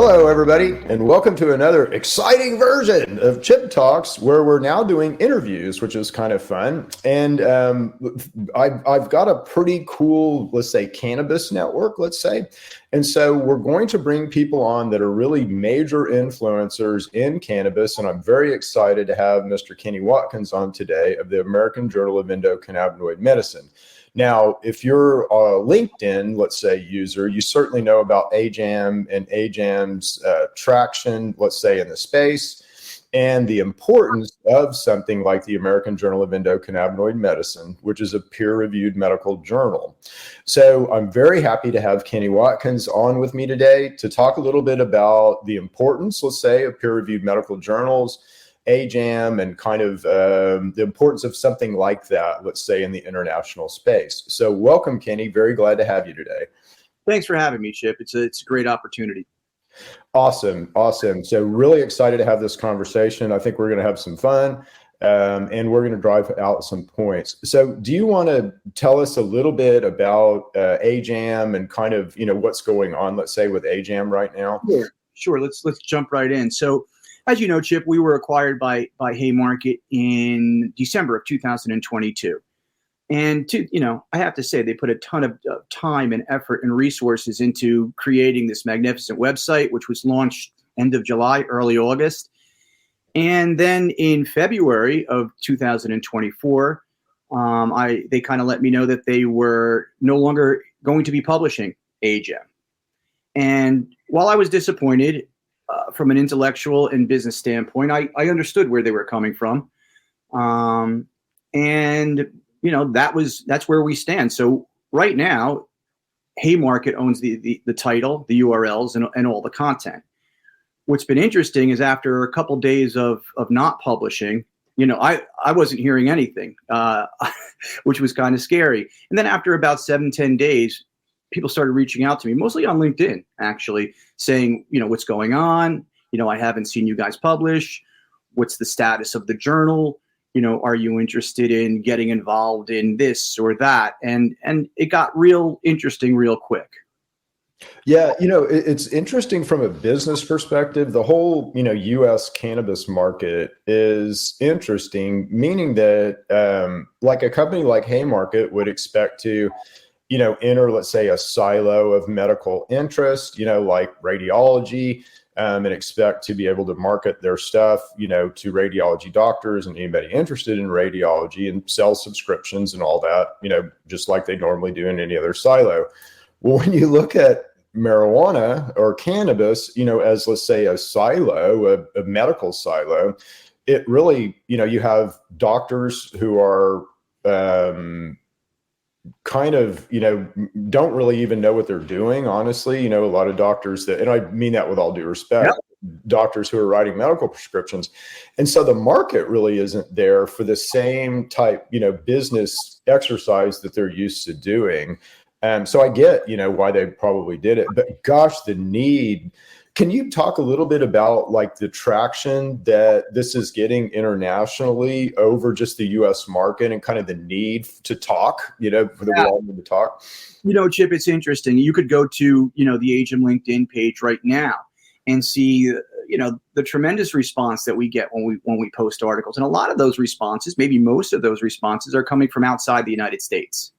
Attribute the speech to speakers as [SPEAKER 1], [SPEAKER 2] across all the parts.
[SPEAKER 1] Hello, everybody, and welcome to another exciting version of Chip Talks, where we're now doing interviews, which is kind of fun. And I've got a pretty cool, let's say, cannabis network, let's say. And so we're going to bring people on that are really major influencers in cannabis. And I'm very excited to have Mr. Kenny Watkins on today of the American Journal of Endocannabinoid Medicine. Now, if you're a LinkedIn, let's say, user, you certainly know about AJAM and AJAM's traction, let's say, in the space, and the importance of something like the American Journal of Endocannabinoid Medicine, which is a peer-reviewed medical journal. So I'm very happy to have Kenny Watkins on with me today to talk a little bit about the importance, let's say, of peer-reviewed medical journals, AJAM, and kind of the importance of something like that, let's say, in the international space. So welcome, Kenny. Very glad to have you today.
[SPEAKER 2] Thanks for having me, Chip. It's a great opportunity.
[SPEAKER 1] Awesome. So really excited to have this conversation. I think we're going to have some fun, and we're going to drive out some points. So do you want to tell us a little bit about AJAM and kind of, what's going on, let's say, with AJAM right now?
[SPEAKER 2] Sure. Let's jump right in. So, as you know, Chip, we were acquired by Haymarket in December of 2022. And I have to say, they put a ton of time and effort and resources into creating this magnificent website, which was launched end of July, early August. And then in February of 2024, they kind of let me know that they were no longer going to be publishing AJAM. And while I was disappointed, from an intellectual and business standpoint, I understood where they were coming from. And that's where we stand. So right now, Haymarket owns the title, the URLs, and all the content. What's been interesting is after a couple days of not publishing, I wasn't hearing anything, which was kind of scary. And then after about 7-10 days, people started reaching out to me, mostly on LinkedIn, actually, saying, what's going on? I haven't seen you guys publish. What's the status of the journal? Are you interested in getting involved in this or that? And it got real interesting real quick.
[SPEAKER 1] Yeah, it's interesting from a business perspective. The whole, U.S. cannabis market is interesting, meaning that like a company like Haymarket would expect to enter, let's say, a silo of medical interest, like radiology, and expect to be able to market their stuff, to radiology doctors and anybody interested in radiology and sell subscriptions and all that, just like they normally do in any other silo. Well, when you look at marijuana or cannabis, as, let's say, a silo, a medical silo, it really, you have doctors who are, kind of, don't really even know what they're doing, honestly. A lot of doctors that, and I mean that with all due respect, doctors who are writing medical prescriptions. And so the market really isn't there for the same type, business exercise that they're used to doing. So I get, why they probably did it, but gosh, the need. Can you talk a little bit about like the traction that this is getting internationally over just the U.S. market and kind of the need to talk, for the world to talk?
[SPEAKER 2] Chip, it's interesting. You could go to, the AJAM LinkedIn page right now and see, the tremendous response that we get when we post articles. And a lot of those responses, maybe most of those responses, are coming from outside the United States.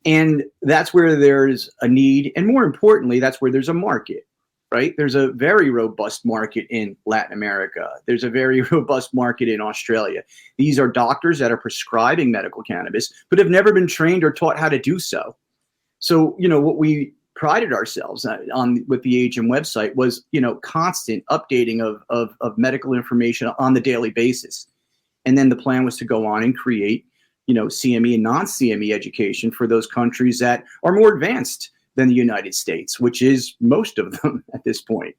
[SPEAKER 2] And that's where there's a need. And more importantly, that's where there's a market. Right? There's a very robust market in Latin America. There's a very robust market in Australia. These are doctors that are prescribing medical cannabis, but have never been trained or taught how to do so. So, what we prided ourselves on with the AJAM website was, constant updating of medical information on the daily basis. And then the plan was to go on and create, CME and non-CME education for those countries that are more advanced than the United States, which is most of them at this point.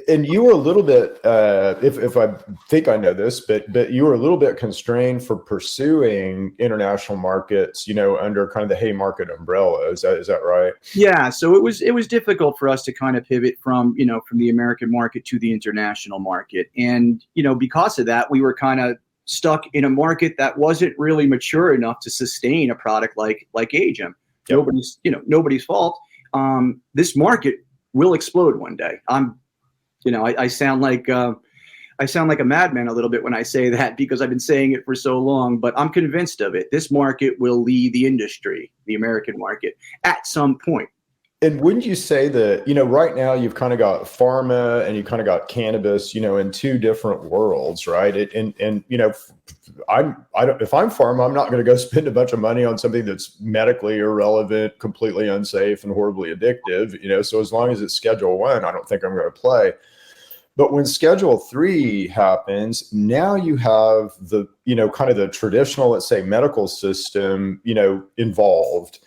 [SPEAKER 1] And you were a little bit, if I think I know this, but you were a little bit constrained for pursuing international markets, under kind of the Haymarket umbrella. Is that right?
[SPEAKER 2] Yeah. So it was difficult for us to kind of pivot from the American market to the international market, and because of that, we were kind of stuck in a market that wasn't really mature enough to sustain a product like AJAM. Yep. Nobody's fault. This market will explode one day. I sound like a madman a little bit when I say that, because I've been saying it for so long, but I'm convinced of it. This market will lead the industry, the American market, at some point.
[SPEAKER 1] And wouldn't you say that, right now you've kind of got pharma and you kind of got cannabis, in two different worlds, right? If I'm pharma, I'm not going to go spend a bunch of money on something that's medically irrelevant, completely unsafe, and horribly addictive, so as long as it's Schedule 1, I don't think I'm going to play. But when Schedule 3 happens, now you have the, kind of the traditional, let's say, medical system, involved.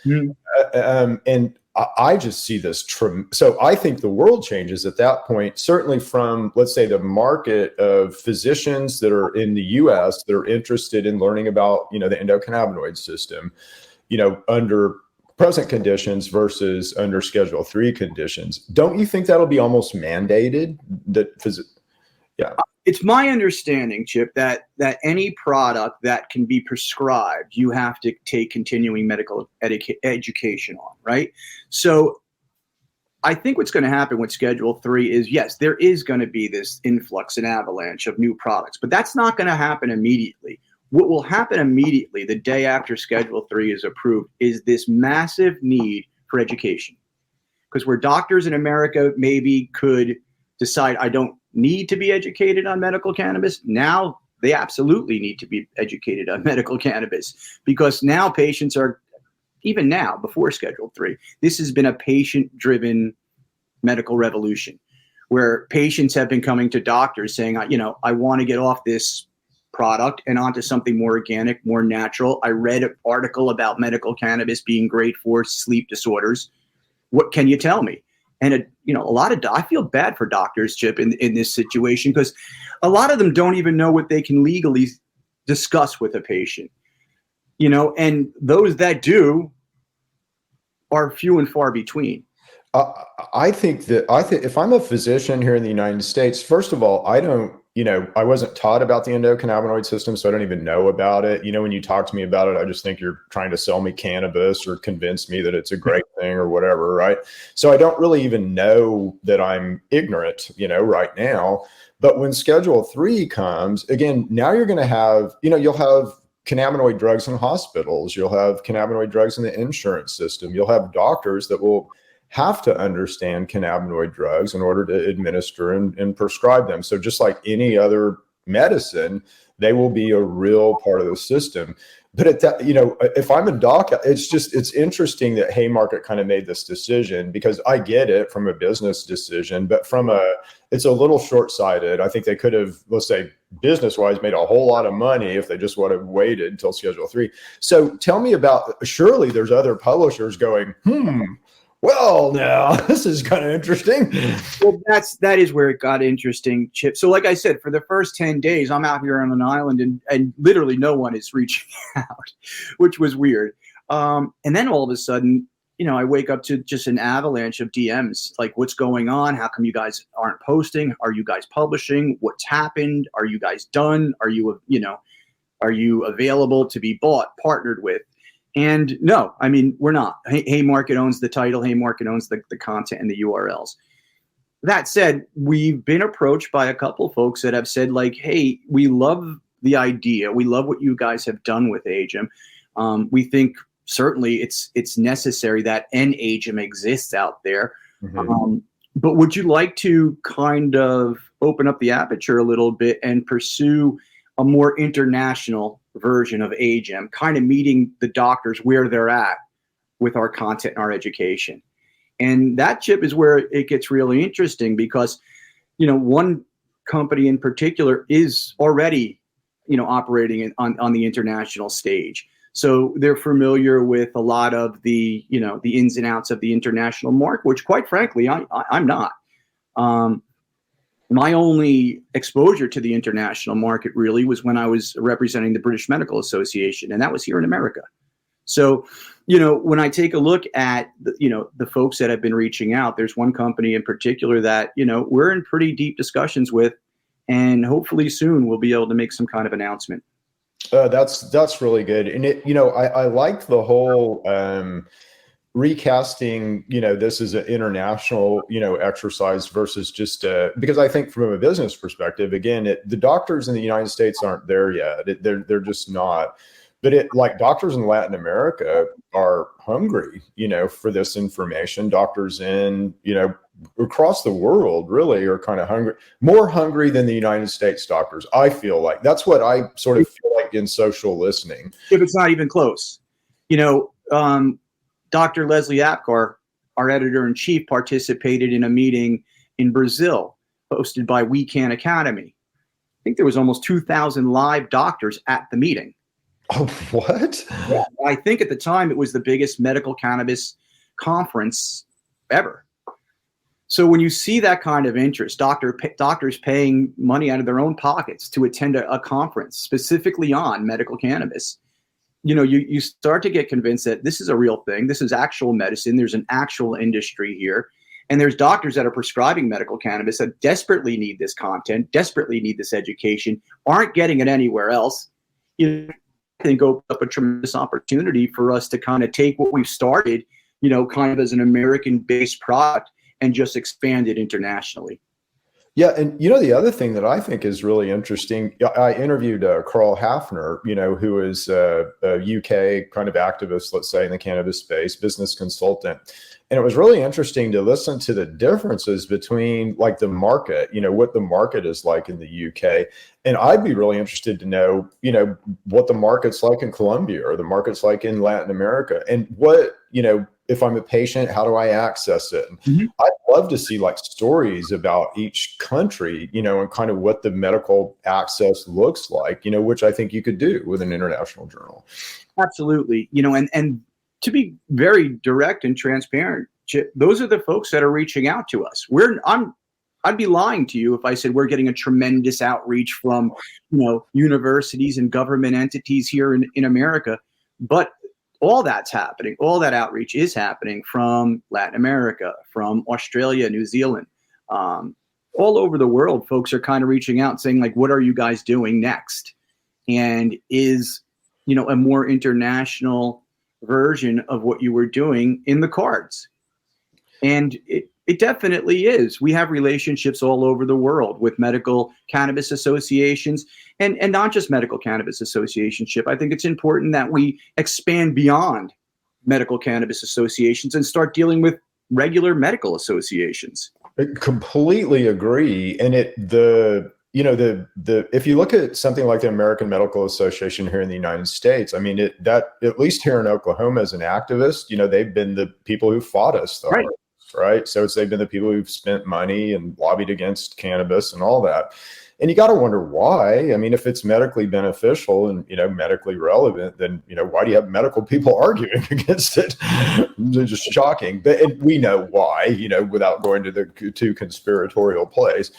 [SPEAKER 1] And I just see this. So I think the world changes at that point, certainly from, let's say, the market of physicians that are in the US that are interested in learning about, the endocannabinoid system, under present conditions versus under Schedule 3 conditions. Don't you think that'll be almost mandated? Yeah.
[SPEAKER 2] It's my understanding, Chip, that any product that can be prescribed, you have to take continuing medical education on, right? So I think what's going to happen with Schedule 3 is, yes, there is going to be this influx and avalanche of new products, but that's not going to happen immediately. What will happen immediately the day after Schedule 3 is approved is this massive need for education. Because where doctors in America maybe could decide, I don't need to be educated on medical cannabis, now they absolutely need to be educated on medical cannabis, because now patients are, even now, before Schedule 3, this has been a patient-driven medical revolution where patients have been coming to doctors saying, I want to get off this product and onto something more organic, more natural. I read an article about medical cannabis being great for sleep disorders. What can you tell me? And I feel bad for doctors, Chip, in this situation, because a lot of them don't even know what they can legally discuss with a patient. And those that do are few and far between.
[SPEAKER 1] I think if I'm a physician here in the United States, first of all, I wasn't taught about the endocannabinoid system, so I don't even know about it. When you talk to me about it, I just think you're trying to sell me cannabis or convince me that it's a great thing or whatever, right? So I don't really even know that I'm ignorant, right now. But when Schedule 3 comes, again, now you're going to have, you'll have cannabinoid drugs in hospitals. You'll have cannabinoid drugs in the insurance system. You'll have doctors that will have to understand cannabinoid drugs in order to administer and prescribe them. So just like any other medicine, they will be a real part of the system. But at that, if I'm a doc, it's interesting that Haymarket kind of made this decision, because I get it from a business decision, but it's a little short-sighted. I think they could have, let's say, business-wise, made a whole lot of money if they just would have waited until Schedule 3. So tell me about, surely there's other publishers going, well, now this is kind of interesting.
[SPEAKER 2] Well, that is where it got interesting, Chip. So like I said, for the first 10 days, I'm out here on an island and literally no one is reaching out, which was weird. And then all of a sudden, I wake up to just an avalanche of DMs, like, what's going on? How come you guys aren't posting? Are you guys publishing? What's happened? Are you guys done? Are you available to be bought, partnered with? And no, we're not. Haymarket owns the title. Haymarket owns the content and the URLs. That said, we've been approached by a couple folks that have said, like, hey, we love the idea. We love what you guys have done with AGEM. We think certainly it's necessary that an AGEM exists out there. Mm-hmm. But would you like to kind of open up the aperture a little bit and pursue a more international version of AGEM, kind of meeting the doctors where they're at with our content and our education? And that, Chip, is where it gets really interesting, because, one company in particular is already, operating on the international stage. So they're familiar with a lot of the, the ins and outs of the international market, which, quite frankly, I'm not. My only exposure to the international market really was when I was representing the British Medical Association, and that was here in America. So, when I take a look at, the folks that have been reaching out, there's one company in particular that, we're in pretty deep discussions with, and hopefully soon we'll be able to make some kind of announcement.
[SPEAKER 1] That's really good. And I like the whole, recasting, this is an international, exercise versus just because I think from a business perspective, again, the doctors in the United States aren't there yet. They're just not. But like doctors in Latin America are hungry, for this information. Doctors in, across the world really are kind of hungry, more hungry than the United States doctors. I feel like that's what I sort of feel like in social listening.
[SPEAKER 2] If it's not even close, Dr. Leslie Apgar, our editor-in-chief, participated in a meeting in Brazil hosted by We Can Academy. I think there was almost 2,000 live doctors at the meeting.
[SPEAKER 1] Oh, what?
[SPEAKER 2] Yeah, I think at the time it was the biggest medical cannabis conference ever. So when you see that kind of interest, doctors paying money out of their own pockets to attend a conference specifically on medical cannabis, you start to get convinced that this is a real thing. This is actual medicine. There's an actual industry here. And there's doctors that are prescribing medical cannabis that desperately need this content, desperately need this education, aren't getting it anywhere else. I think opened up a tremendous opportunity for us to kind of take what we've started, kind of as an American-based product and just expand it internationally.
[SPEAKER 1] Yeah. And, the other thing that I think is really interesting, I interviewed Carl Hafner, who is a UK kind of activist, let's say, in the cannabis space, business consultant. And it was really interesting to listen to the differences between like the market, what the market is like in the UK. And I'd be really interested to know, what the market's like in Colombia or the market's like in Latin America, and what, if I'm a patient, how do I access it? Mm-hmm. I'd love to see like stories about each country, and kind of what the medical access looks like, which I think you could do with an international journal.
[SPEAKER 2] Absolutely. And to be very direct and transparent, Chip, those are the folks that are reaching out to us. I'd be lying to you if I said we're getting a tremendous outreach from, universities and government entities here in America, but all that's happening. All that outreach is happening from Latin America, from Australia, New Zealand, all over the world. Folks are kind of reaching out saying like, what are you guys doing next? And is, a more international version of what you were doing in the cards? And it definitely is. We have relationships all over the world with medical cannabis associations and not just medical cannabis associations. I think it's important that we expand beyond medical cannabis associations and start dealing with regular medical associations.
[SPEAKER 1] I completely agree. And if you look at something like the American Medical Association here in the United States, I mean, at least here in Oklahoma as an activist, they've been the people who fought us the hardest. Right. So they've been the people who've spent money and lobbied against cannabis and all that. And you got to wonder why. I mean, if it's medically beneficial and, medically relevant, then, why do you have medical people arguing against it? It's just shocking. But we know why, without going to the too conspiratorial place.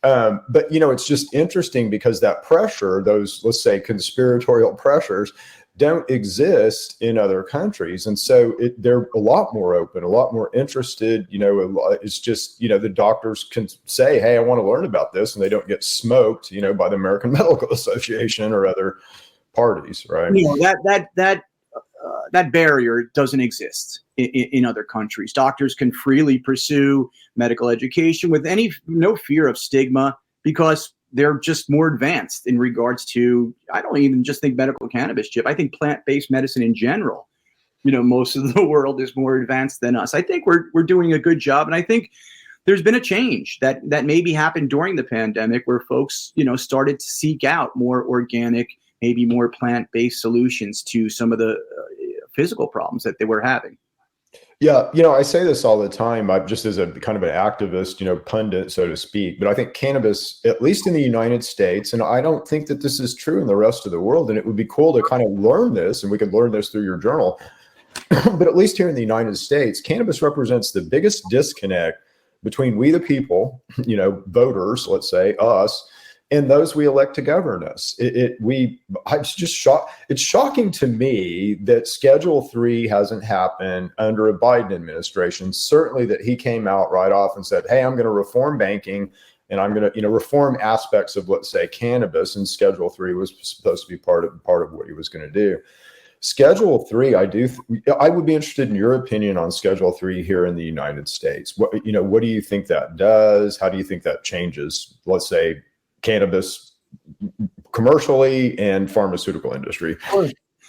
[SPEAKER 1] But, it's just interesting because that pressure, those, let's say, conspiratorial pressures, don't exist in other countries. And so they're a lot more open, a lot more interested. It's just, the doctors can say, hey, I want to learn about this. And they don't get smoked, by the American Medical Association or other parties. Right.
[SPEAKER 2] That barrier doesn't exist in other countries. Doctors can freely pursue medical education with no fear of stigma because they're just more advanced in regards to, I don't even just think medical cannabis, Chip. I think plant-based medicine in general. Most of the world is more advanced than us. I think we're doing a good job. And I think there's been a change that maybe happened during the pandemic where folks, started to seek out more organic, maybe more plant-based solutions to some of the physical problems that they were having.
[SPEAKER 1] Yeah, I say this all the time. I'm just as a kind of an activist, pundit, so to speak. But I think cannabis, at least in the United States, and I don't think that this is true in the rest of the world. And it would be cool to kind of learn this, and we could learn this through your journal. But at least here in the United States, cannabis represents the biggest disconnect between we the people, voters, let's say, us, and those we elect to govern us. It's just shocked. It's shocking to me that Schedule 3 hasn't happened under a Biden administration. Certainly that he came out right off and said, hey, I'm going to reform banking and I'm going to, reform aspects of, let's say, cannabis, and Schedule 3 was supposed to be part of what he was going to do. Schedule 3, I would be interested in your opinion on Schedule 3 here in the United States. What do you think that does? How do you think that changes, let's say, cannabis commercially and pharmaceutical industry?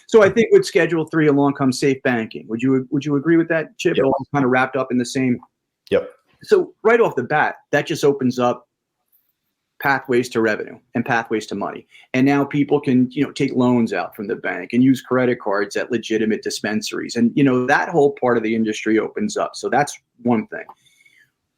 [SPEAKER 2] So I think with Schedule 3 along comes safe banking. Would you agree with that, Chip?
[SPEAKER 1] Yep.
[SPEAKER 2] It all kind of wrapped up in the same.
[SPEAKER 1] Yep.
[SPEAKER 2] So right off the bat, that just opens up pathways to revenue and pathways to money. And now people can, take loans out from the bank and use credit cards at legitimate dispensaries. And, that whole part of the industry opens up. So that's one thing.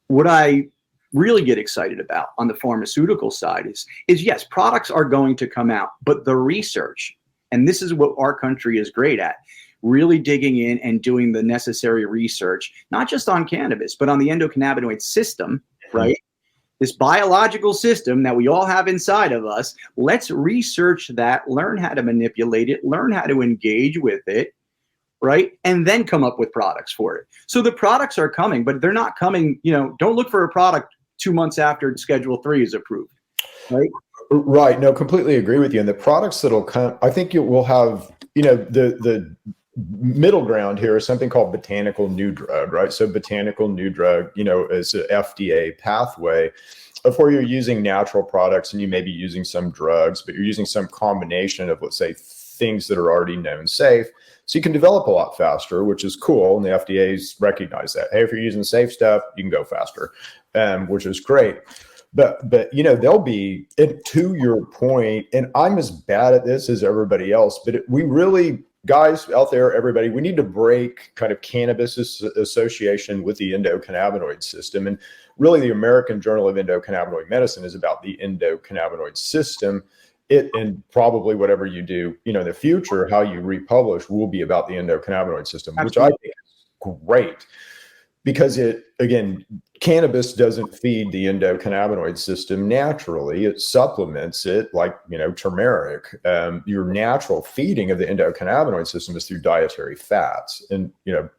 [SPEAKER 2] What I really get excited about on the pharmaceutical side is yes, products are going to come out, but the research, and this is what our country is great at, really digging in and doing the necessary research, not just on cannabis, but on the endocannabinoid system, right? This biological system that we all have inside of us. Let's research that, learn how to manipulate it, learn how to engage with it, right? And then come up with products for it. So the products are coming, but they're not coming, don't look for a product 2 months after Schedule 3 is approved, right?
[SPEAKER 1] Right. No, completely agree with you. And the products that'll come, I think you will have, the middle ground here is something called botanical new drug, right? So botanical new drug, is an FDA pathway before you're using natural products and you may be using some drugs, but you're using some combination of, let's say, things that are already known safe. So you can develop a lot faster, which is cool. And the FDA's recognize that. Hey, if you're using safe stuff, you can go faster, which is great. But they'll be, to your point, and I'm as bad at this as everybody else, but we really, guys out there, everybody, we need to break kind of cannabis association with the endocannabinoid system. And really the American Journal of Endocannabinoid Medicine is about the endocannabinoid system. And probably whatever you do, in the future, how you republish will be about the endocannabinoid system,
[SPEAKER 2] Absolutely.
[SPEAKER 1] which I think is great. Because cannabis doesn't feed the endocannabinoid system naturally. It supplements it like, turmeric. Your natural feeding of the endocannabinoid system is through dietary fats. And,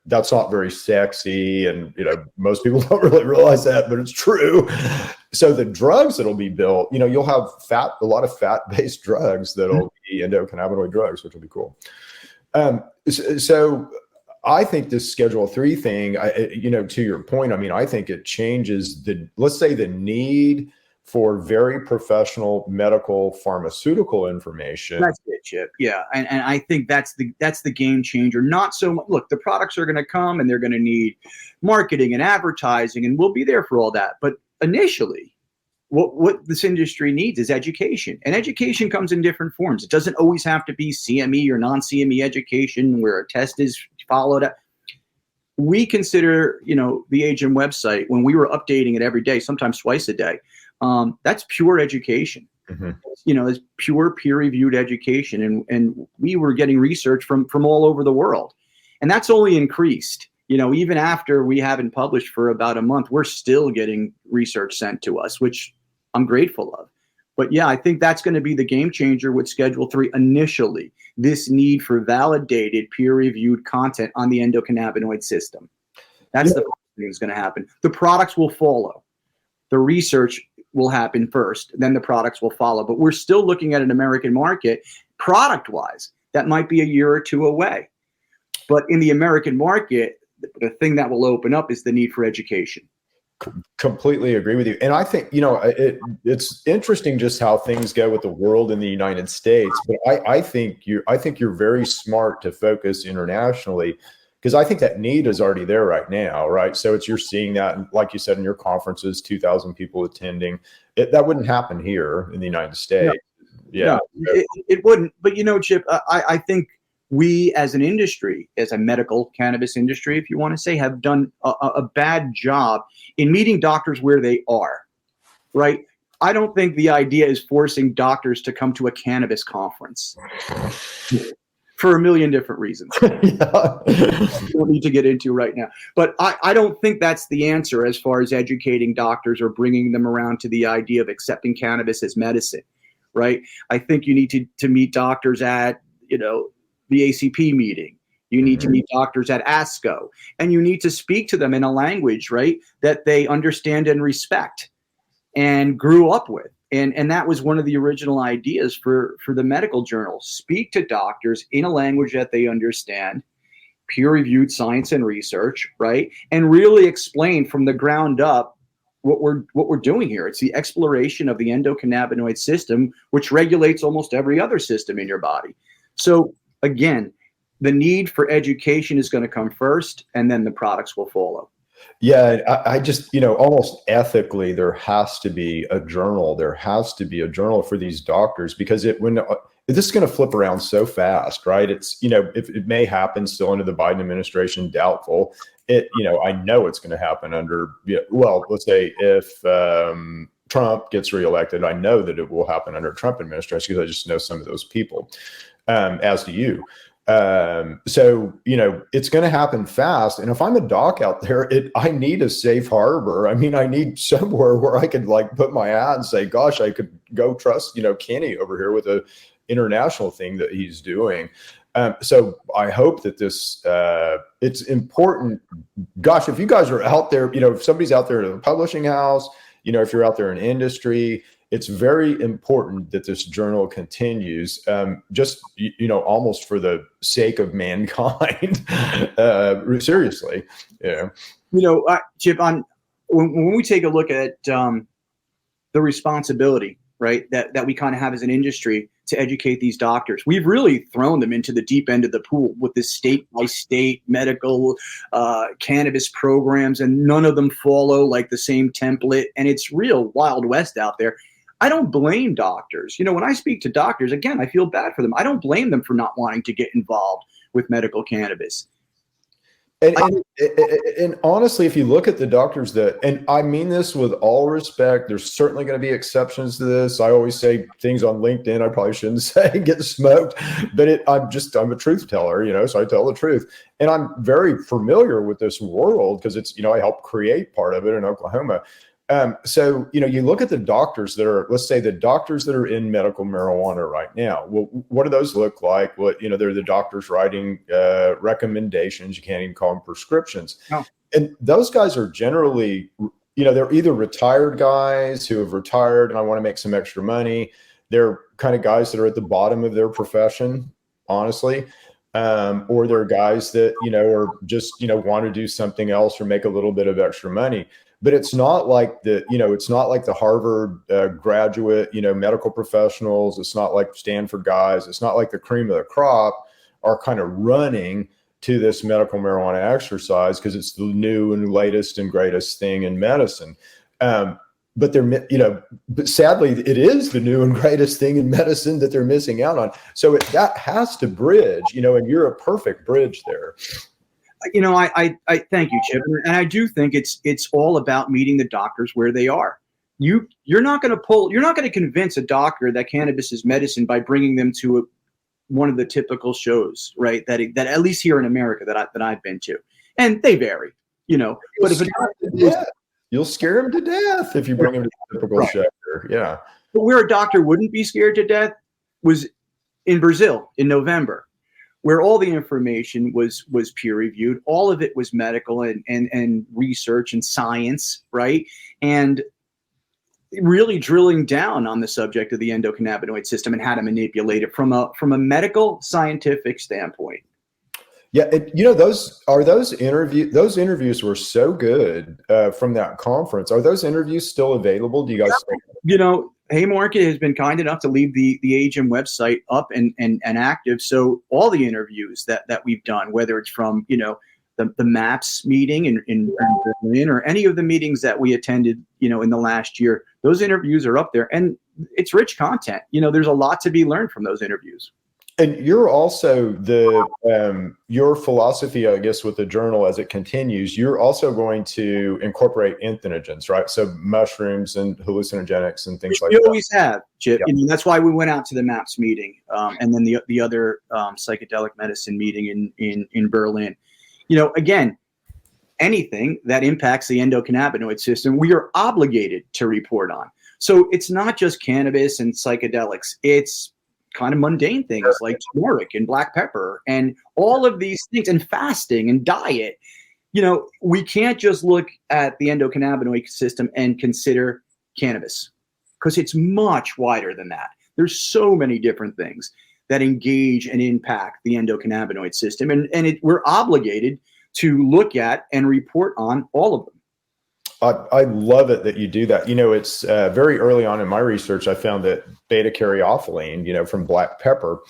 [SPEAKER 1] that's not very sexy. And, most people don't really realize that, but it's true. So the drugs that'll be built, you'll have a lot of fat-based drugs that'll be endocannabinoid drugs, which will be cool. So I think this Schedule 3 thing, to your point, I think it changes let's say the need for very professional medical pharmaceutical information.
[SPEAKER 2] That's it, Chip. Yeah. And I think that's the game changer. Not so much, look, the products are going to come and they're going to need marketing and advertising, and we'll be there for all that. But initially, what this industry needs is education, and education comes in different forms. It doesn't always have to be CME or non-CME education where a test is followed. We consider, the AGEM website, when we were updating it every day, sometimes twice a day, that's pure education. Mm-hmm. It's pure peer-reviewed education, and we were getting research from all over the world, and that's only increased. Even after we haven't published for about a month, we're still getting research sent to us, which I'm grateful of. But yeah, I think that's going to be the game changer with Schedule 3 initially, this need for validated, peer-reviewed content on the endocannabinoid system. That's the first thing that's going to happen. The products will follow. The research will happen first, then the products will follow. But we're still looking at an American market, product-wise, that might be a year or two away. But in the American market, the thing that will open up is the need for education.
[SPEAKER 1] Completely agree with you. And I think, it's interesting just how things go with the world in the United States. But I think you're very smart to focus internationally, because I think that need is already there right now, right? So you're seeing that, like you said, in your conferences, 2,000 people attending. That wouldn't happen here in the United States.
[SPEAKER 2] No, it wouldn't. But, Chip, I think we as an industry, as a medical cannabis industry, if you want to say, have done a bad job in meeting doctors where they are, right? I don't think the idea is forcing doctors to come to a cannabis conference for a million different reasons. We don't need to get into right now. But I don't think that's the answer as far as educating doctors or bringing them around to the idea of accepting cannabis as medicine, right? I think you need to meet doctors at, the ACP meeting. You need to meet doctors at ASCO, and you need to speak to them in a language, right, that they understand and respect and grew up with. And that was one of the original ideas for the medical journal. Speak to doctors in a language that they understand, peer-reviewed science and research, right? And really explain from the ground up what we're doing here. It's the exploration of the endocannabinoid system, which regulates almost every other system in your body. So again, the need for education is going to come first, and then the products will follow.
[SPEAKER 1] Yeah, I just, almost ethically, there has to be a journal. There has to be a journal for these doctors, because this is going to flip around so fast, right? It's, if it may happen still under the Biden administration, doubtful. I know it's going to happen under, well, let's say if Trump gets reelected, I know that it will happen under Trump administration, because I just know some of those people, as do you. So, it's going to happen fast. And if I'm a doc out there, I need a safe harbor. I mean, I need somewhere where I could put my ad and say, gosh, I could go trust, Kenny over here with a international thing that he's doing. So I hope that this, it's important. Gosh, if you guys are out there, if somebody's out there in a publishing house, if you're out there in industry, it's very important that this journal continues, just, almost for the sake of mankind. Seriously. Yeah.
[SPEAKER 2] Chip, when we take a look at the responsibility, right, that we kind of have as an industry to educate these doctors, we've really thrown them into the deep end of the pool with this state by state medical cannabis programs, and none of them follow the same template. And it's real Wild West out there. I don't blame doctors. When I speak to doctors, again, I feel bad for them. I don't blame them for not wanting to get involved with medical cannabis.
[SPEAKER 1] And honestly, if you look at the doctors and I mean this with all respect, there's certainly going to be exceptions to this. I always say things on LinkedIn I probably shouldn't say, get smoked, but I'm a truth teller, so I tell the truth. And I'm very familiar with this world because it's, I helped create part of it in Oklahoma. So, you look at the doctors that are, let's say the doctors that are in medical marijuana right now. Well, what do those look like? Well, they're the doctors writing recommendations. You can't even call them prescriptions. Oh. And those guys are generally, they're either retired guys who have retired and I want to make some extra money. They're kind of guys that are at the bottom of their profession, honestly. Or they're guys that, are just, want to do something else or make a little bit of extra money. But it's not like it's not like the Harvard graduate, medical professionals. It's not like Stanford guys. It's not like the cream of the crop are kind of running to this medical marijuana exercise because it's the new and latest and greatest thing in medicine. But but sadly, it is the new and greatest thing in medicine that they're missing out on. So that has to bridge, and you're a perfect bridge there.
[SPEAKER 2] I thank you, Chip, and I do think it's all about meeting the doctors where they are. You're not going to convince a doctor that cannabis is medicine by bringing them to one of the typical shows, right? That at least here in America that I've been to, and they vary, But if
[SPEAKER 1] you'll scare them to death if you bring them to the typical show. Yeah.
[SPEAKER 2] But where a doctor wouldn't be scared to death was in Brazil in November, where all the information was peer reviewed. All of it was medical and research and science, right? And really drilling down on the subject of the endocannabinoid system and how to manipulate it from a medical scientific standpoint.
[SPEAKER 1] Yeah, those interviews were so good from that conference. Are those interviews still available? Do you guys?
[SPEAKER 2] Haymarket has been kind enough to leave the AGM website up and active. So all the interviews that we've done, whether it's from the MAPS meeting in Berlin or any of the meetings that we attended in the last year, those interviews are up there, and it's rich content. There's a lot to be learned from those interviews.
[SPEAKER 1] And you're also your philosophy, I guess, with the journal as it continues, you're also going to incorporate entheogens, right? So mushrooms and hallucinogenics and things like that.
[SPEAKER 2] We always have, Chip. Yeah. That's why we went out to the MAPS meeting, and then the other psychedelic medicine meeting in Berlin. Again, anything that impacts the endocannabinoid system, we are obligated to report on. So it's not just cannabis and psychedelics. It's kind of mundane things like turmeric and black pepper and all of these things, and fasting and diet. We can't just look at the endocannabinoid system and consider cannabis, because it's much wider than that. There's so many different things that engage and impact the endocannabinoid system. And we're obligated to look at and report on all of them.
[SPEAKER 1] I love it that you do that. It's very early on in my research, I found that beta caryophyllene, from black pepper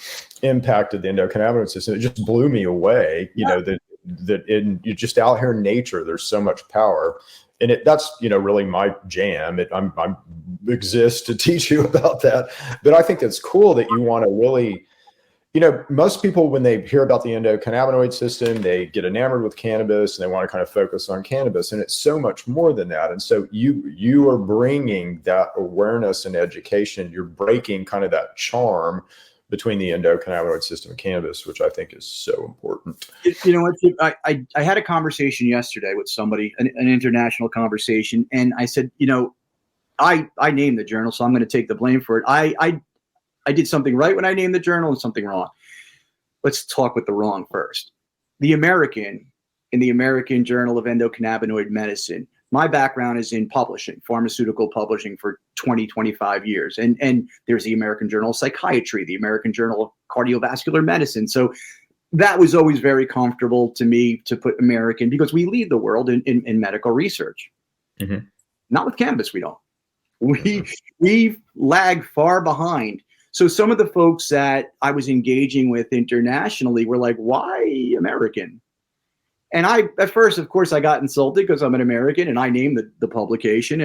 [SPEAKER 1] impacted the endocannabinoid system. It just blew me away, that you're just out here in nature, there's so much power. And that's, really my jam. I'm exist to teach you about that. But I think it's cool that you want to really, most people, when they hear about the endocannabinoid system, they get enamored with cannabis and they want to kind of focus on cannabis. And it's so much more than that. And so you are bringing that awareness and education. You're breaking kind of that charm between the endocannabinoid system and cannabis, which I think is so important.
[SPEAKER 2] I had a conversation yesterday with somebody, an international conversation, and I said, I named the journal, so I'm going to take the blame for it. I did something right when I named the journal and something wrong. Let's talk with the wrong first. In the American Journal of Endocannabinoid Medicine, my background is in publishing, pharmaceutical publishing for 20, 25 years. And there's the American Journal of Psychiatry, the American Journal of Cardiovascular Medicine. So that was always very comfortable to me to put American, because we lead the world in medical research. Mm-hmm. Not with cannabis, we don't. We lag far behind. So some of the folks that I was engaging with internationally were like, why American? And at first, of course, I got insulted because I'm an American and I named the publication.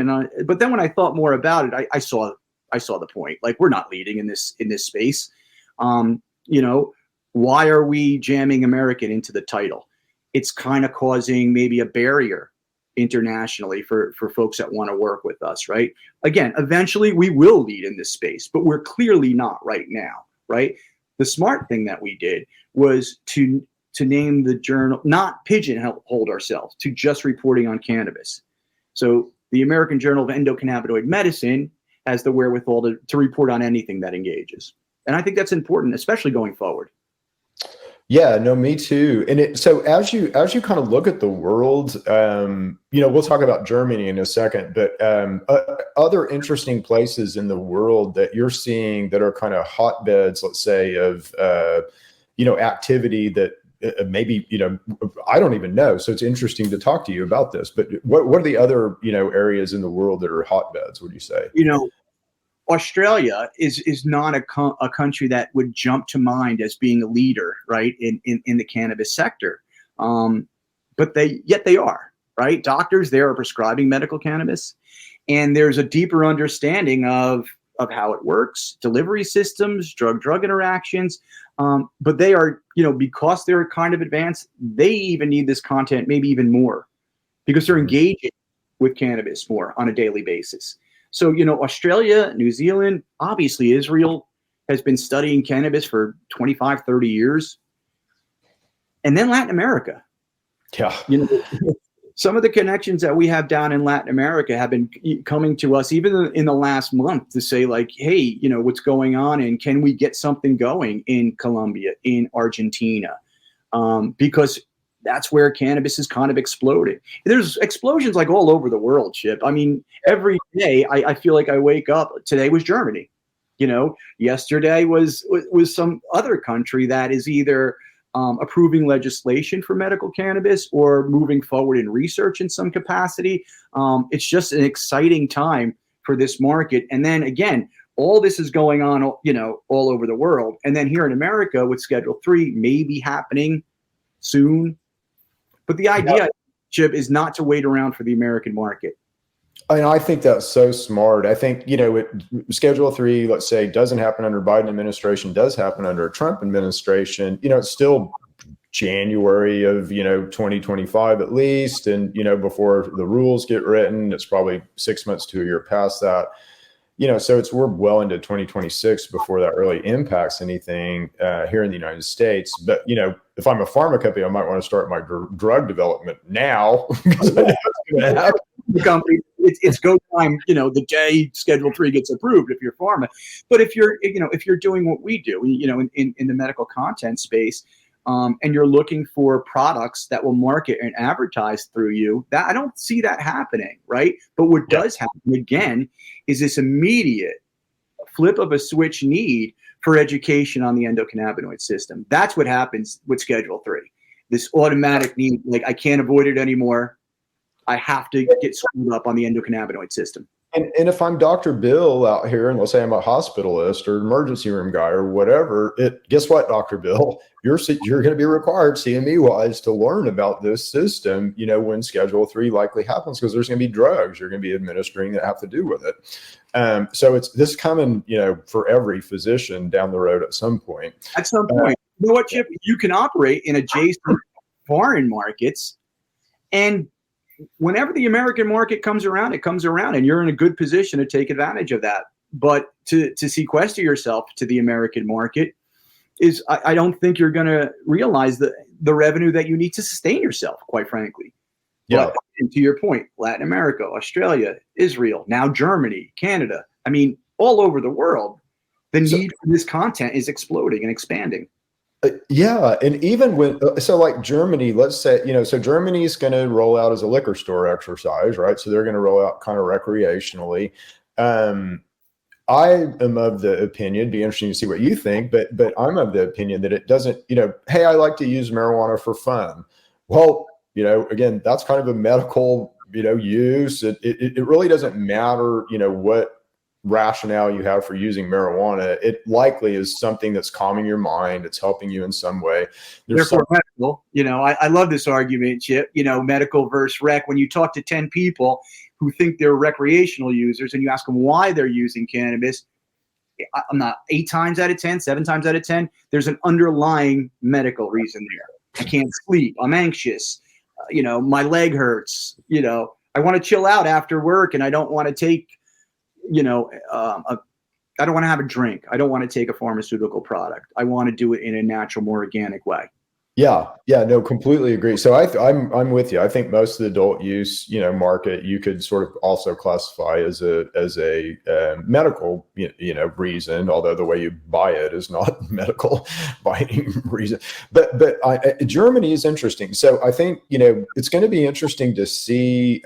[SPEAKER 2] But then when I thought more about it, I saw the point. Like, we're not leading in this space. Why are we jamming American into the title? It's kind of causing maybe a barrier internationally for folks that want to work with us, right? Again, eventually we will lead in this space, but we're clearly not right now, right? The smart thing that we did was to name the journal, not pigeonhole ourselves to just reporting on cannabis. So the American Journal of Endocannabinoid Medicine has the wherewithal to report on anything that engages. And I think that's important, especially going forward.
[SPEAKER 1] Yeah, no, me too. And so as you kind of look at the world, we'll talk about Germany in a second, but other interesting places in the world that you're seeing that are kind of hotbeds, let's say, of activity that maybe I don't even know. So it's interesting to talk to you about this. But what are the other areas in the world that are hotbeds? Would you say?
[SPEAKER 2] Australia is not a country that would jump to mind as being a leader, right, in the cannabis sector. But they are, right? Doctors there are prescribing medical cannabis, and there's a deeper understanding of how it works, delivery systems, drug-drug interactions. But they are, because they're kind of advanced, they even need this content maybe even more because they're engaging with cannabis more on a daily basis. So, Australia, New Zealand, obviously Israel has been studying cannabis for 25, 30 years. And then Latin America.
[SPEAKER 1] Yeah.
[SPEAKER 2] Some of the connections that we have down in Latin America have been coming to us even in the last month to say, like, hey, what's going on, and can we get something going in Colombia, in Argentina? Because that's where cannabis is kind of exploding. There's explosions like all over the world, Chip. I mean, every day I feel like I wake up. Today was Germany. Yesterday was some other country that is either approving legislation for medical cannabis or moving forward in research in some capacity. It's just an exciting time for this market. And then again, all this is going on, all over the world. And then here in America with Schedule 3 maybe happening soon. But the idea, Chip, is not to wait around for the American market.
[SPEAKER 1] And I think that's so smart. I think, Schedule 3, let's say, doesn't happen under Biden administration, does happen under a Trump administration. It's still January of, 2025 at least. And, before the rules get written, it's probably 6 months to a year past that. So we're well into 2026 before that really impacts anything here in the United States. But, if I'm a pharma company, I might want to start my drug development now. Because I know it's going to happen.
[SPEAKER 2] The company, it's go time, the day Schedule 3 gets approved if you're pharma. But if you're doing what we do, in the medical content space, and you're looking for products that will market and advertise through you, that I don't see that happening, right? But what does happen again is this immediate flip of a switch need for education on the endocannabinoid system. That's what happens with Schedule 3. This automatic need, like I can't avoid it anymore. I have to get screwed up on the endocannabinoid system.
[SPEAKER 1] And if I'm Dr. Bill out here, and let's say I'm a hospitalist or emergency room guy or whatever, guess what, Dr. Bill, you're going to be required CME wise to learn about this system, when Schedule 3 likely happens, because there's going to be drugs you're going to be administering that have to do with it. So it's this coming, for every physician down the road at some point.
[SPEAKER 2] At some point, you know what, Chip? You can operate in adjacent foreign markets, and whenever the American market comes around, it comes around, and you're in a good position to take advantage of that. But to sequester yourself to the American market is, I don't think you're going to realize the revenue that you need to sustain yourself, quite frankly.
[SPEAKER 1] Yeah.
[SPEAKER 2] But to your point, Latin America, Australia, Israel, now Germany, Canada, I mean, all over the world, the need for this content is exploding and expanding.
[SPEAKER 1] Yeah. And even so like Germany, let's say, so Germany's going to roll out as a liquor store exercise, right? So they're going to roll out kind of recreationally. I am of the opinion, it'd be interesting to see what you think, but I'm of the opinion that it doesn't, hey, I like to use marijuana for fun. Well, again, that's kind of a medical, use. It really doesn't matter, what rationale you have for using marijuana. It likely is something that's calming your mind. It's helping you in some way.
[SPEAKER 2] Therefore, medical, I love this argument, Chip, medical versus rec. When you talk to 10 people who think they're recreational users and you ask them why they're using cannabis, I'm not 8 times out of 10, 7 times out of 10, there's an underlying medical reason there. I can't sleep. I'm anxious. My leg hurts. I want to chill out after work and I don't want to take I don't want to have a drink. I don't want to take a pharmaceutical product. I want to do it in a natural, more organic way.
[SPEAKER 1] Yeah, no, completely agree. So I'm with you. I think most of the adult use, market, you could sort of also classify as a medical, reason. Although the way you buy it is not medical by any reason. But Germany is interesting. So I think it's going to be interesting to see.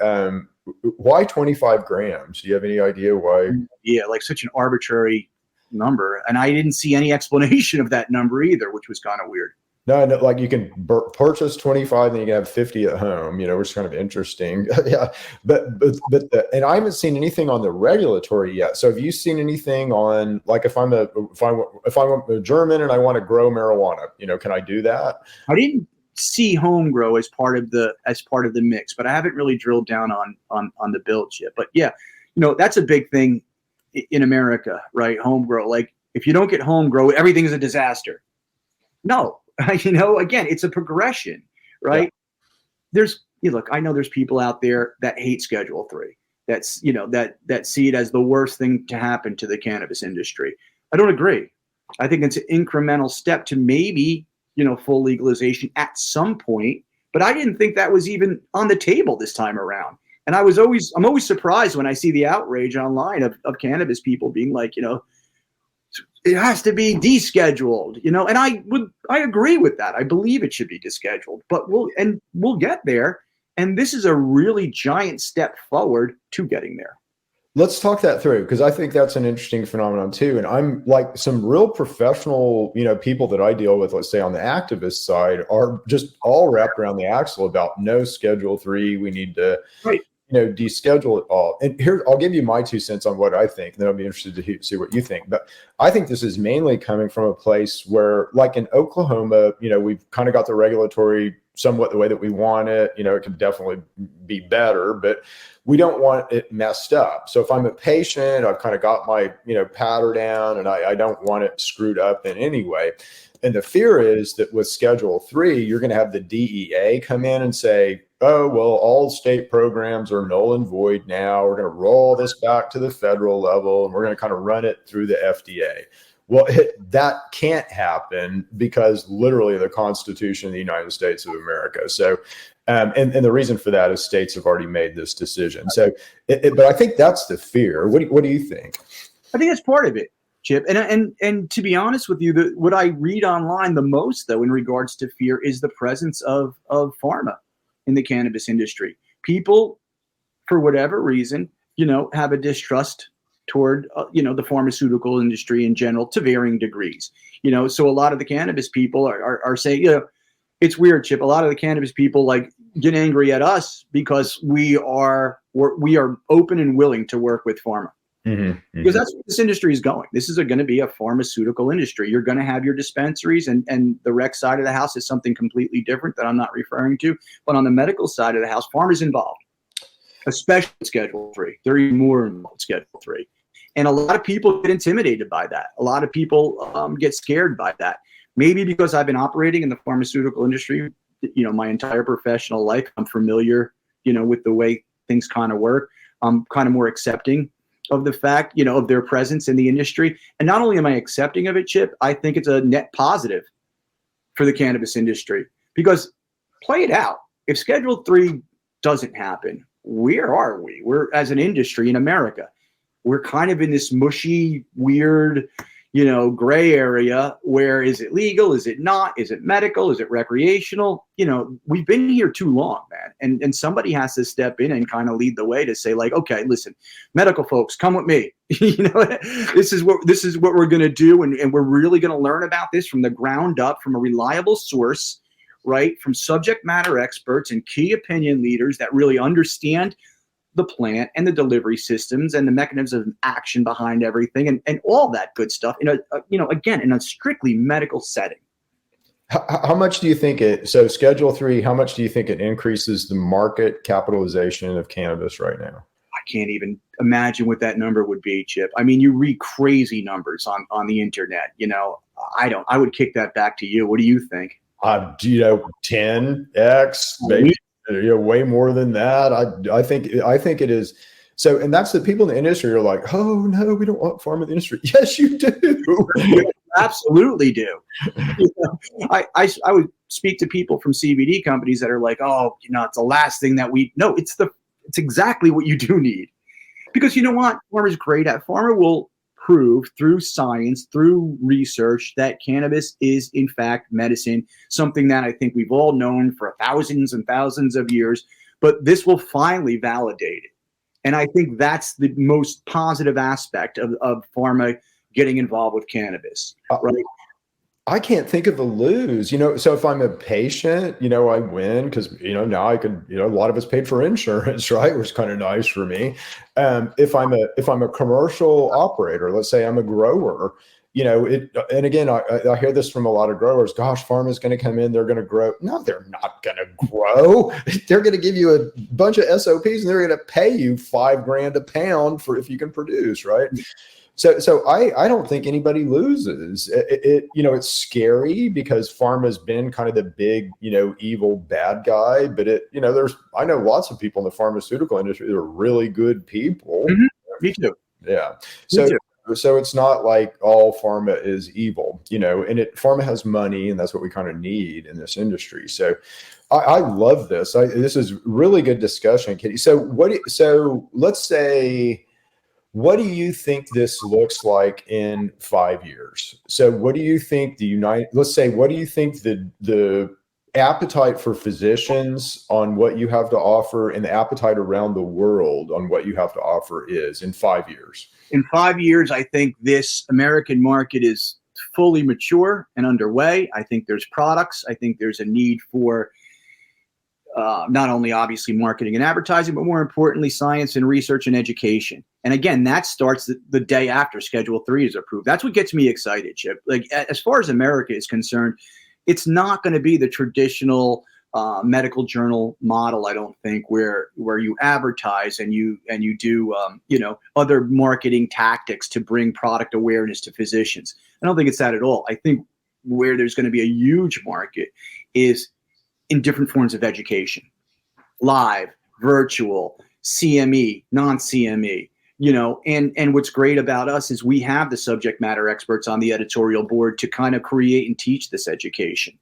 [SPEAKER 1] Why 25 grams? Do you have any idea why?
[SPEAKER 2] Yeah, like such an arbitrary number. And I didn't see any explanation of that number either, which was kind of weird.
[SPEAKER 1] No, like you can purchase 25 and you can have 50 at home, which is kind of interesting. Yeah. But and I haven't seen anything on the regulatory yet. So have you seen anything on, like, if I'm a German and I want to grow marijuana, can I do that?
[SPEAKER 2] I didn't see home grow as part of the mix, but I haven't really drilled down on the build yet. But yeah, that's a big thing in America, right? Home grow. Like if you don't get home grow, everything's a disaster. No, again, it's a progression, right? Yeah. Look, I know there's people out there that hate Schedule 3. That's, that see it as the worst thing to happen to the cannabis industry. I don't agree. I think it's an incremental step to maybe full legalization at some point, but I didn't think that was even on the table this time around. And I'm always surprised when I see the outrage online of cannabis people being like, it has to be descheduled, and I agree with that. I believe it should be descheduled, but we'll get there. And this is a really giant step forward to getting there.
[SPEAKER 1] Let's talk that through, because I think that's an interesting phenomenon too. And I'm like, some real professional, people that I deal with, let's say on the activist side, are just all wrapped around the axle about no Schedule 3. We need to, deschedule it all. And here, I'll give you my 2 cents on what I think. Then I'll be interested to see what you think. But I think this is mainly coming from a place where, like in Oklahoma, we've kind of got the regulatory somewhat the way that we want it. It can definitely be better, but we don't want it messed up. So if I'm a patient, I've kind of got my, patter down, and I don't want it screwed up in any way. And the fear is that with Schedule 3, you're going to have the DEA come in and say, oh, well, all state programs are null and void now. We're going to roll this back to the federal level, and we're going to kind of run it through the FDA. Well, that can't happen because literally the Constitution of the United States of America. So, and the reason for that is states have already made this decision. So, but I think that's the fear. What do you think?
[SPEAKER 2] I think that's part of it. Chip. And to be honest with you, what I read online the most, though, in regards to fear is the presence of pharma in the cannabis industry. People, for whatever reason, have a distrust toward, the pharmaceutical industry in general to varying degrees. So a lot of the cannabis people are saying, it's weird, Chip. A lot of the cannabis people get angry at us because we are open and willing to work with pharma.
[SPEAKER 1] Mm-hmm.
[SPEAKER 2] Because that's where this industry is going. This is going to be a pharmaceutical industry. You're going to have your dispensaries, and the rec side of the house is something completely different that I'm not referring to. But on the medical side of the house, pharma's involved, especially Schedule 3. They're even more involved in Schedule 3. And a lot of people get intimidated by that. A lot of people get scared by that. Maybe because I've been operating in the pharmaceutical industry, my entire professional life. I'm familiar, with the way things kind of work. I'm kind of more accepting of the fact, of their presence in the industry. And not only am I accepting of it, Chip, I think it's a net positive for the cannabis industry. Because play it out. If Schedule 3 doesn't happen, where are we? We're, as an industry in America, we're kind of in this mushy, weird, gray area where is it legal? Is it not? Is it medical? Is it recreational? We've been here too long, man. And somebody has to step in and kind of lead the way to say, okay, listen, medical folks, come with me. This is what we're going to do. And we're really going to learn about this from the ground up, from a reliable source, right? From subject matter experts and key opinion leaders that really understand the plant and the delivery systems and the mechanisms of action behind everything and all that good stuff in a strictly medical setting.
[SPEAKER 1] How much do you think so Schedule 3, how much do you think it increases the market capitalization of cannabis right now?
[SPEAKER 2] I can't even imagine what that number would be, Chip. I mean, you read crazy numbers on the internet, I would kick that back to you. What do you think?
[SPEAKER 1] 10x, maybe. Way more than that. I think it is. So, and that's the people in the industry are like, oh no, we don't want pharma in the industry. Yes, you do.
[SPEAKER 2] You absolutely do. I would speak to people from CBD companies that are like, oh, it's the last thing that no, it's exactly what you do need. Because you know what? Pharma is great at. Pharma will prove through science, through research, that cannabis is in fact medicine, something that I think we've all known for thousands and thousands of years, but this will finally validate it. And I think that's the most positive aspect of pharma getting involved with cannabis, right?
[SPEAKER 1] I can't think of a lose, so if I'm a patient, I win because, now I could, a lot of it's paid for insurance, right? Which is kind of nice for me. If I'm a commercial operator, let's say I'm a grower, and again, I hear this from a lot of growers, gosh, pharma's going to come in, they're going to grow. No, they're not going to grow. They're going to give you a bunch of SOPs and they're going to pay you $5,000 a pound for if you can produce, right? So I don't think anybody loses. It's scary because pharma's been kind of the big, evil bad guy, but I know lots of people in the pharmaceutical industry that are really good people.
[SPEAKER 2] Mm-hmm. Me too.
[SPEAKER 1] Yeah.
[SPEAKER 2] Me too.
[SPEAKER 1] So it's not like all pharma is evil, and pharma has money, and that's what we kind of need in this industry. So I love this. This is really good discussion, Kitty. So let's say, what do you think this looks like in 5 years? So what do you think what do you think the appetite for physicians on what you have to offer and the appetite around the world on what you have to offer is in 5 years?
[SPEAKER 2] In 5 years, I think this American market is fully mature and underway. I think there's products. I think there's a need for not only obviously marketing and advertising, but more importantly, science and research and education. And again, that starts the day after Schedule 3 is approved. That's what gets me excited, Chip. Like, as far as America is concerned, it's not going to be the traditional medical journal model, I don't think, where you advertise and you do other marketing tactics to bring product awareness to physicians. I don't think it's that at all. I think where there's going to be a huge market is in different forms of education, live, virtual, CME, non-CME, and what's great about us is we have the subject matter experts on the editorial board to kind of create and teach this education.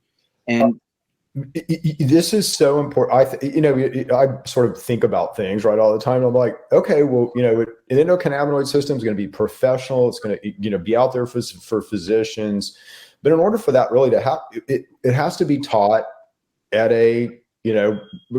[SPEAKER 2] And
[SPEAKER 1] This is so important. I sort of think about things right all the time. I'm like, okay, well, an endocannabinoid system is going to be professional. It's going to, be out there for physicians. But in order for that really to happen, it has to be taught at a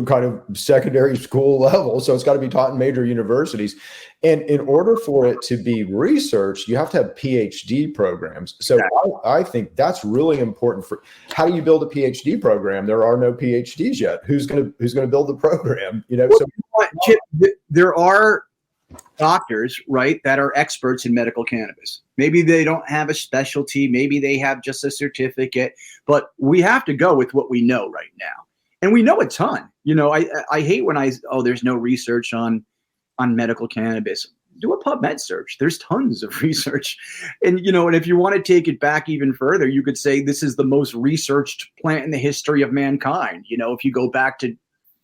[SPEAKER 1] kind of secondary school level. So it's got to be taught in major universities. And in order for it to be researched, you have to have PhD programs. So I think that's really important. For how do you build a PhD program? There are no PhDs yet. Who's going to build the program?
[SPEAKER 2] Chip, there are doctors, right, that are experts in medical cannabis. Maybe they don't have a specialty. Maybe they have just a certificate. But we have to go with what we know right now. And we know a ton. I hate when there's no research on medical cannabis. Do a PubMed search. There's tons of research. And, and if you want to take it back even further, you could say this is the most researched plant in the history of mankind. If you go back to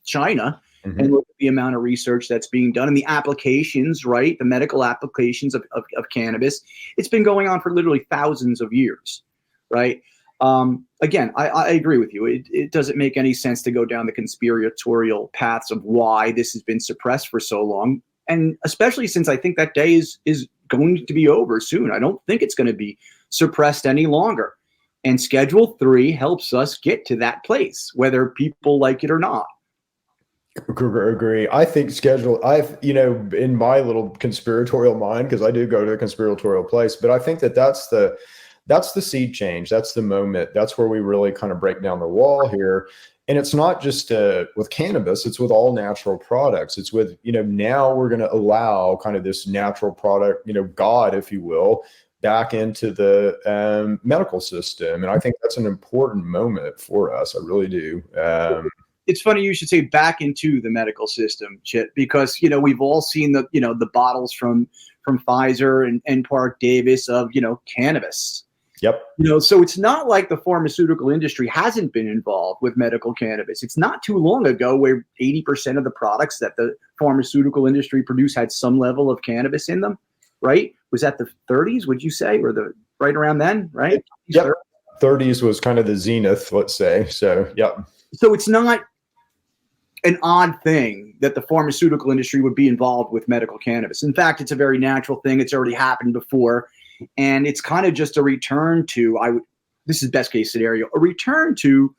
[SPEAKER 2] China and look at the amount of research that's being done and the applications, right? The medical applications of cannabis, it's been going on for literally thousands of years, right? Again, I agree with you. It doesn't make any sense to go down the conspiratorial paths of why this has been suppressed for so long. And especially since I think that day is going to be over soon. I don't think it's going to be suppressed any longer. And Schedule 3 helps us get to that place, whether people like it or not.
[SPEAKER 1] Agree. I think in my little conspiratorial mind, because I do go to a conspiratorial place, but I think that's the seed change. That's the moment. That's where we really kind of break down the wall here. And it's not just with cannabis, it's with all natural products. It's with, now we're going to allow kind of this natural product, God, if you will, back into the medical system. And I think that's an important moment for us. I really do.
[SPEAKER 2] It's funny you should say back into the medical system, Chip, because, we've all seen the bottles from Pfizer and Park Davis of, cannabis.
[SPEAKER 1] Yep.
[SPEAKER 2] So it's not like the pharmaceutical industry hasn't been involved with medical cannabis. It's not too long ago where 80% of the products that the pharmaceutical industry produced had some level of cannabis in them, right? Was that the 30s, would you say, or the right around then, right?
[SPEAKER 1] Yep. 30s was kind of the zenith, let's say. So, yep.
[SPEAKER 2] So it's not an odd thing that the pharmaceutical industry would be involved with medical cannabis. In fact, it's a very natural thing. It's already happened before. And it's kind of just a return to, this is best case scenario, a return to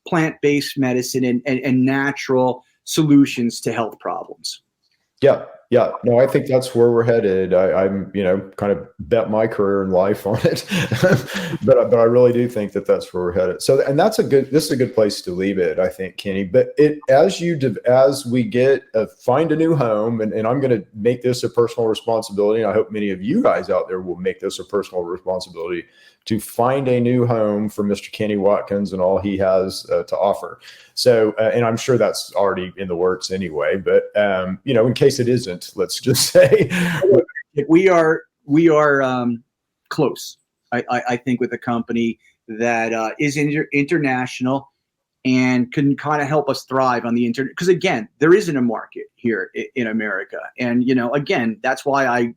[SPEAKER 2] plant-based medicine and natural solutions to health problems.
[SPEAKER 1] Yeah. Yeah. No, I think that's where we're headed. I'm, kind of bet my career in life on it, but I really do think that that's where we're headed. So, and this is a good place to leave it, I think, Kenny. But as we get find a new home, and I'm going to make this a personal responsibility. And I hope many of you guys out there will make this a personal responsibility to find a new home for Mr. Kenny Watkins and all he has to offer. So, and I'm sure that's already in the works anyway, but, in case it isn't, let's just say
[SPEAKER 2] we are close. I think with a company that is international and can kind of help us thrive on the internet. Because again, there isn't a market here in America. And, again, that's why I,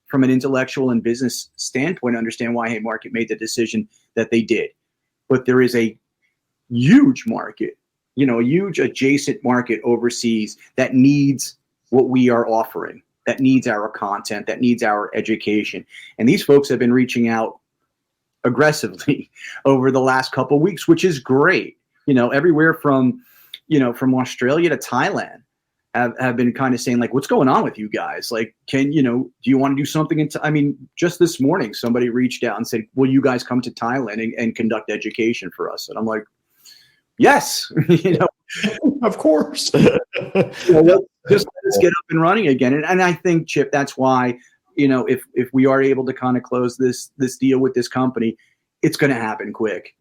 [SPEAKER 2] from an intellectual and business standpoint, understand why Haymarket made the decision that they did. But there is a huge market, a huge adjacent market overseas that needs what we are offering, that needs our content, that needs our education. And these folks have been reaching out aggressively over the last couple of weeks, which is great. Everywhere from Australia to Thailand have been kind of saying, like, what's going on with you guys? Like, do you want to do something? Just this morning, somebody reached out and said, will you guys come to Thailand and conduct education for us? And I'm like, yes,
[SPEAKER 1] of course.
[SPEAKER 2] Just let's get up and running again. And I think, Chip, that's why, if we are able to kind of close this deal with this company, it's going to happen quick.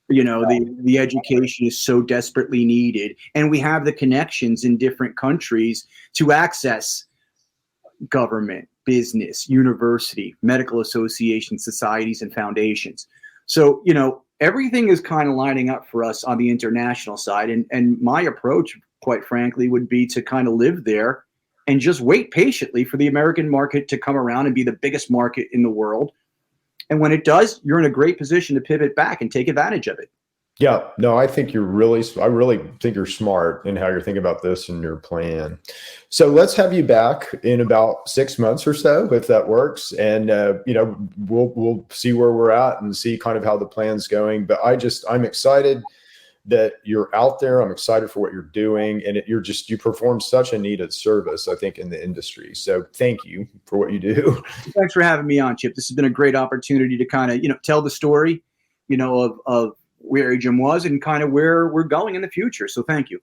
[SPEAKER 2] The education is so desperately needed, and we have the connections in different countries to access government, business, university, medical associations, societies, and foundations. So, everything is kind of lining up for us on the international side. And my approach, quite frankly, would be to kind of live there and just wait patiently for the American market to come around and be the biggest market in the world. And when it does, you're in a great position to pivot back and take advantage of it.
[SPEAKER 1] Yeah, no, I really think you're smart in how you're thinking about this and your plan. So let's have you back in about 6 months or so, if that works. And, we'll see where we're at and see kind of how the plan's going. But I'm excited that you're out there. I'm excited for what you're doing. And you perform such a needed service, I think, in the industry. So thank you for what you do.
[SPEAKER 2] Thanks for having me on, Chip. This has been a great opportunity to kind of, tell the story, of where AGM was and kind of where we're going in the future. So thank you.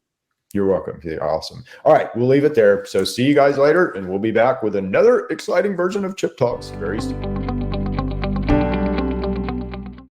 [SPEAKER 1] You're welcome. Yeah, awesome. All right, we'll leave it there. So see you guys later, and we'll be back with another exciting version of Chip Talks very soon.